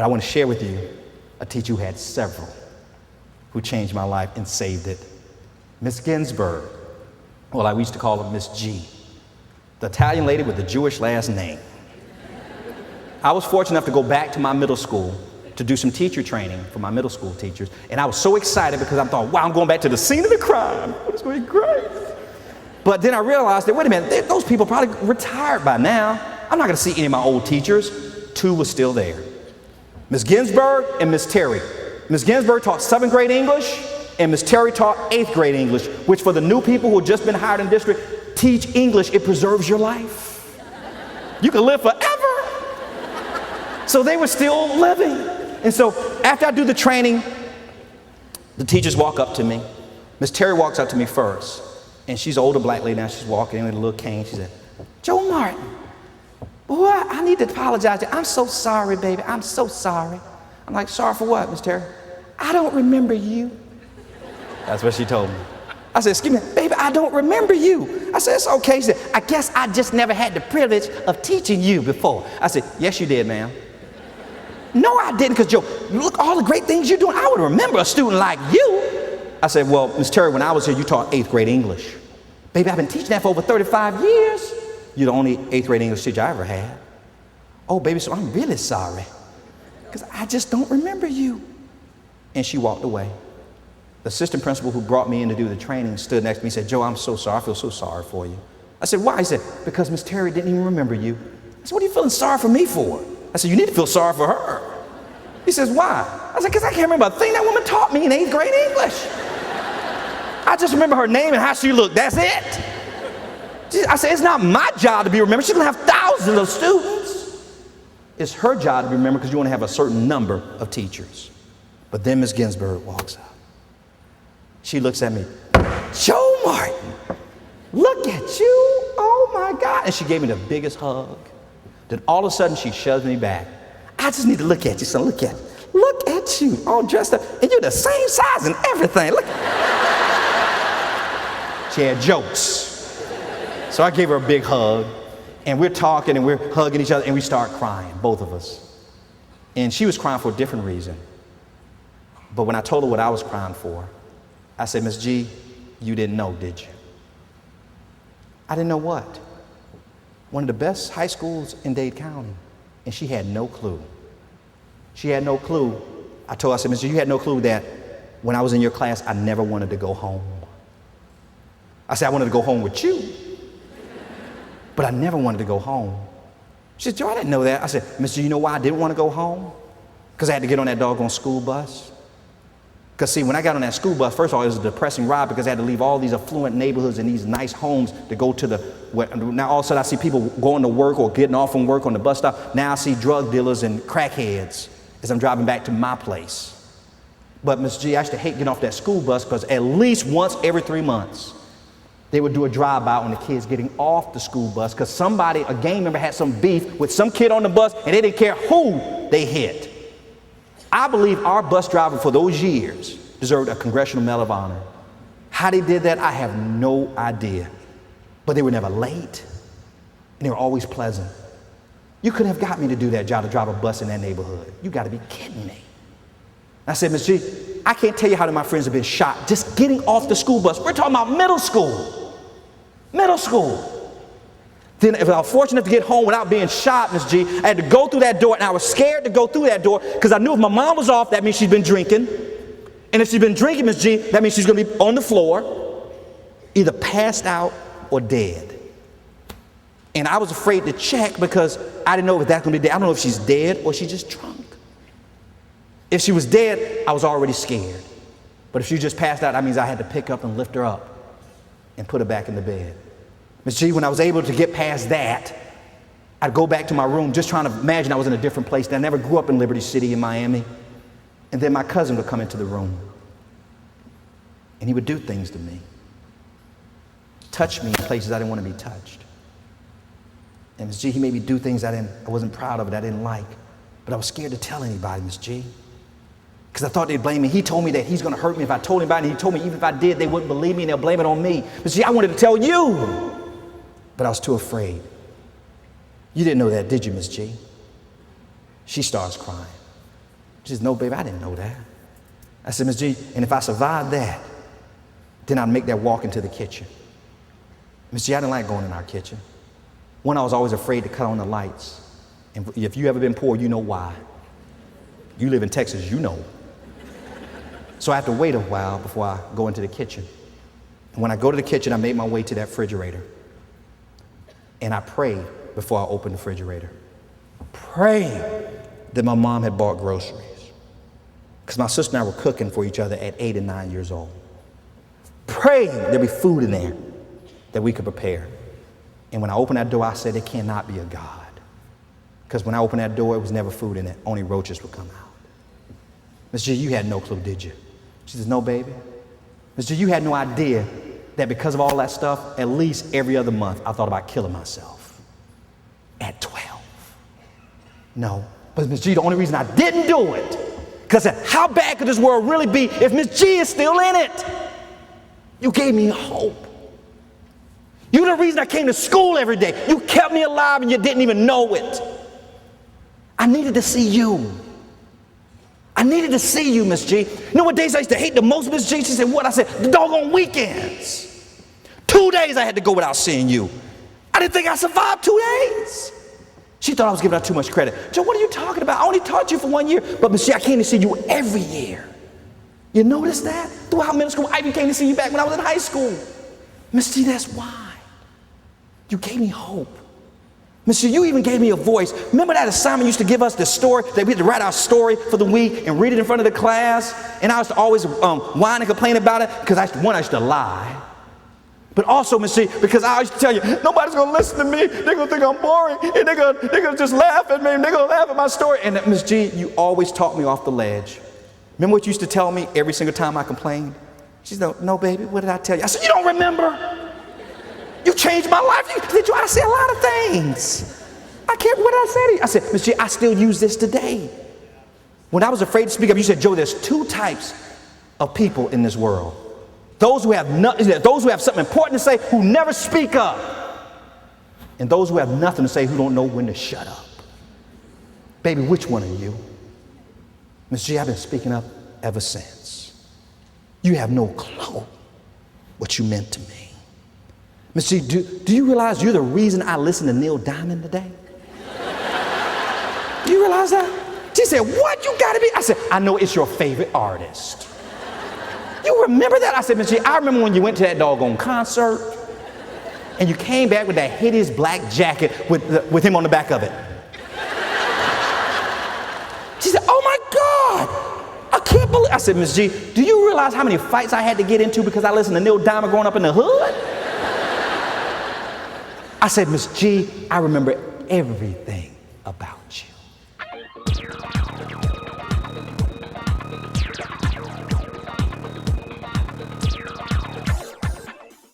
But I want to share with you a teacher who had several, who changed my life and saved it. Miss Ginsburg, well, I used to call her Miss G, the Italian lady with the Jewish last name. I was fortunate enough to go back to my middle school to do some teacher training for my middle school teachers, and I was so excited because I thought, wow, I'm going back to the scene of the crime. It's going to be great. But then I realized that, wait a minute, those people probably retired by now. I'm not going to see any of my old teachers. Two was still there. Miss Ginsburg and Miss Terry. Miss Ginsburg taught 7th grade English, and Miss Terry taught 8th grade English, which for the new people who have just been hired in the district, teach English. It preserves your life. You can live forever. So they were still living. And so after I do the training, the teachers walk up to me. Miss Terry walks up to me first, and she's an older black lady now. She's walking in with a little cane. She said, Joe Martin, boy, I need to apologize to you. I'm so sorry, baby. I'm so sorry. I'm like, sorry for what, Miss Terry? I don't remember you. That's what she told me. I said, excuse me, baby, I don't remember you. I said, it's okay. She said, I guess I just never had the privilege of teaching you before. I said, yes, you did, ma'am. No, I didn't, because Joe, look, all the great things you're doing, I would remember a student like you. I said, well, Miss Terry, when I was here, you taught 8th grade English. Baby, I've been teaching that for over 35 years. You're the only 8th grade English teacher I ever had. Oh, baby, so I'm really sorry, because I just don't remember you. And she walked away. The assistant principal who brought me in to do the training stood next to me and said, Joe, I'm so sorry. I feel so sorry for you. I said, why? He said, because Miss Terry didn't even remember you. I said, what are you feeling sorry for me for? I said, you need to feel sorry for her. He says, why? I said, because I can't remember a thing that woman taught me in 8th grade English. I just remember her name and how she looked. That's it. I said, it's not my job to be remembered. She's going to have thousands of students. It's her job to be remembered because you want to have a certain number of teachers. But then Miss Ginsburg walks up. She looks at me, Joe Martin, look at you. Oh, my God. And she gave me the biggest hug. Then all of a sudden, she shoves me back. I just need to look at you, son. Look at you. Look at you, all dressed up. And you're the same size and everything. Look. She had jokes. So I gave her a big hug. And we're talking and we're hugging each other. And we start crying, both of us. And she was crying for a different reason. But when I told her what I was crying for, I said, Miss G, you didn't know, did you? I didn't know what? One of the best high schools in Dade County. And she had no clue. She had no clue. I told her, I said, Miss G, you had no clue that when I was in your class, I never wanted to go home. I said, I wanted to go home with you. But I never wanted to go home. She said, Joe, I didn't know that. I said, Miss G, you know why I didn't want to go home? Because I had to get on that doggone school bus. Because see, when I got on that school bus, first of all, it was a depressing ride because I had to leave all these affluent neighborhoods and these nice homes to go to now all of a sudden I see people going to work or getting off from work on the bus stop. Now I see drug dealers and crackheads as I'm driving back to my place. But Miss G, I used to hate getting off that school bus because at least once every 3 months, they would do a drive-by on the kids getting off the school bus because somebody, a gang member, had some beef with some kid on the bus and they didn't care who they hit. I believe our bus driver for those years deserved a Congressional Medal of Honor. How they did that, I have no idea. But they were never late, and they were always pleasant. You couldn't have got me to do that job, to drive a bus in that neighborhood. You got to be kidding me. I said, Miss G, I can't tell you how many of my friends have been shot just getting off the school bus. We're talking about middle school. Middle school. Then if I was fortunate enough to get home without being shot, Miss G, I had to go through that door, and I was scared to go through that door because I knew if my mom was off, that means she's been drinking. And if she's been drinking, Miss G, that means she's going to be on the floor, either passed out or dead. And I was afraid to check because I didn't know if that's going to be dead. I don't know if she's dead or she's just drunk. If she was dead, I was already scared. But if she just passed out, that means I had to pick up and lift her up and put her back in the bed. Miss G, when I was able to get past that, I'd go back to my room just trying to imagine I was in a different place. And I never grew up in Liberty City in Miami. And then my cousin would come into the room. And he would do things to me. Touch me in places I didn't want to be touched. And Miss G, he made me do things I wasn't proud of, that I didn't like. But I was scared to tell anybody, Miss G. Because I thought they'd blame me. He told me that he's going to hurt me if I told anybody. And he told me even if I did, they wouldn't believe me and they'll blame it on me. But see, I wanted to tell you. But I was too afraid. You didn't know that, did you, Miss G? She starts crying. She said, no, baby, I didn't know that. I said, Miss G, and if I survived that, then I'd make that walk into the kitchen. Miss G, I didn't like going in our kitchen. One, I was always afraid to cut on the lights. And if you ever been poor, you know why. You live in Texas, you know. So I have to wait a while before I go into the kitchen. And when I go to the kitchen, I make my way to that refrigerator. And I prayed before I opened the refrigerator. Praying that my mom had bought groceries. Because my sister and I were cooking for each other at 8 and 9 years old. Praying there'd be food in there that we could prepare. And when I opened that door, I said, there cannot be a God. Because when I opened that door, it was never food in it. Only roaches would come out. Miss G, you had no clue, did you? She says, no, baby. Miss G, you had no idea that because of all that stuff, at least every other month, I thought about killing myself. At 12. No. But Miss G, the only reason I didn't do it, because how bad could this world really be if Miss G is still in it? You gave me hope. You're the reason I came to school every day. You kept me alive and you didn't even know it. I needed to see you. I needed to see you, Miss G. You know what days I used to hate the most, Miss G? She said, what? I said, the doggone weekends. 2 days I had to go without seeing you. I didn't think I survived 2 days. She thought I was giving her too much credit. Joe, what are you talking about? I only taught you for 1 year. But Miss G, I came to see you every year. You notice that? Throughout middle school, I even came to see you back when I was in high school. Miss G, that's why. You gave me hope. Miss G, you even gave me a voice. Remember that assignment used to give us the story, that we had to write our story for the week and read it in front of the class? And I used to always whine and complain about it because I used to lie. But also, Miss G, because I used to tell you, nobody's going to listen to me. They're going to think I'm boring. And they're going to just laugh at me. And they're going to laugh at my story. And Miss G, you always talked me off the ledge. Remember what you used to tell me every single time I complained? She said, no, baby, what did I tell you? I said, you don't remember? You changed my life. You try to say a lot of things. I can't, what did I say to you? I said, Miss G, I still use this today. When I was afraid to speak up, you said, Joe, there's 2 types of people in this world. Those who have something important to say, who never speak up. And those who have nothing to say, who don't know when to shut up. Baby, which one are you? Miss G, I've been speaking up ever since. You have no clue what you meant to me. Miss G, do you realize you're the reason I listen to Neil Diamond today? Do you realize that? She said, what? You gotta be. I said, I know it's your favorite artist. You remember that? I said, Miss G, I remember when you went to that doggone concert and you came back with that hideous black jacket with him on the back of it. She said, oh my God, I can't believe. I said, Miss G, do you realize how many fights I had to get into because I listened to Neil Diamond growing up in the hood? I said, Miss G, I remember everything about you.